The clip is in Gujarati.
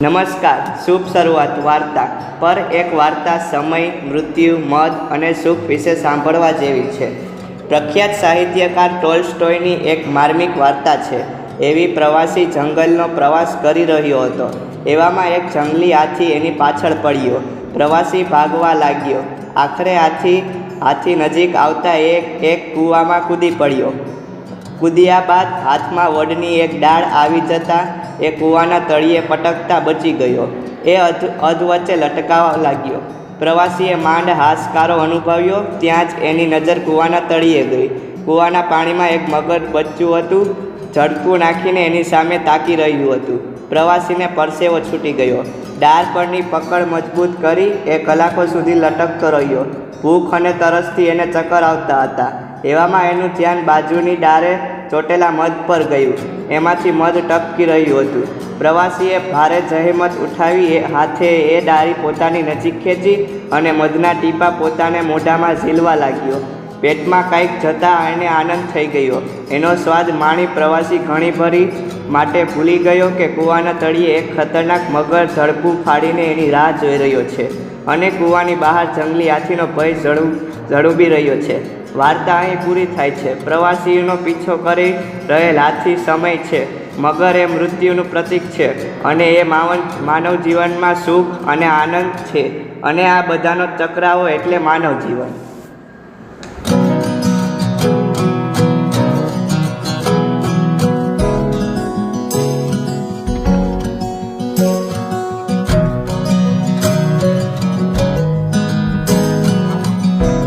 નમસ્કાર. શુભ શરૂઆત. વાર્તા પર એક વાર્તા સમય, મૃત્યુ, મધ અને સુખ વિશે સાંભળવા જેવી છે. પ્રખ્યાત સાહિત્યકાર ટોલ્સ્ટોયની એક માર્મિક વાર્તા છે. એવી પ્રવાસી જંગલનો પ્રવાસ કરી રહ્યો હતો. એવામાં એક જંગલી હાથી એની પાછળ પડ્યો. પ્રવાસી ભાગવા લાગ્યો. આખરે હાથી નજીક આવતા એક કૂવામાં કૂદી પડ્યો. કૂદ્યા બાદ હાથમાં વડની એક ડાળ આવી જતાં એ કૂવાના તળિયે પટકતા બચી ગયો. એ અધવચ્ચે લટકાવા લાગ્યો. પ્રવાસીએ માંડ હાશકારો અનુભવ્યો. ત્યાં જ એની નજર કૂવાના તળિયે ગઈ. કૂવાના પાણીમાં એક મગર બચ્ચું હતું. ઝડકું નાખીને એની સામે તાકી રહ્યું હતું. પ્રવાસીને પરસેવો છૂટી ગયો. ડાળ પરની પકડ મજબૂત કરી એ કલાકો સુધી લટકતો રહ્યો. ભૂખ અને તરસથી એને ચક્કર આવતા હતા. એવામાં એનું ધ્યાન બાજુની ડાળે ચોટેલા મધ પર ગયું. એમાંથી મધ ટપકી રહ્યું હતું. પ્રવાસીએ ભારે જહેમત ઉઠાવી હાથે એ ડાળી પોતાની નજીક ખેંચી અને મધના ટીપા પોતાને મોઢામાં ઝીલવા લાગ્યો. પેટમાં કંઈક જતાં એને આનંદ થઈ ગયો. એનો સ્વાદ માણી પ્રવાસી ઘણીભરી માટે ભૂલી ગયો કે કૂવાના તળિયે એક ખતરનાક મગર ઝડપું ફાડીને એની રાહ જોઈ રહ્યો છે અને કૂવાની બહાર જંગલી હાથીનો ભય ઝડુંબી રહ્યો છે. વાર્તા અહીં પૂરી થાય છે. પ્રવાસીનો પીછો કરી રહેલ હાથી સમય છે. મગર એ મૃત્યુનું પ્રતીક છે અને એ માનવ જીવનમાં સુખ અને આનંદ છે. અને આ બધાનો ચક્રાવો એટલે માનવ જીવન.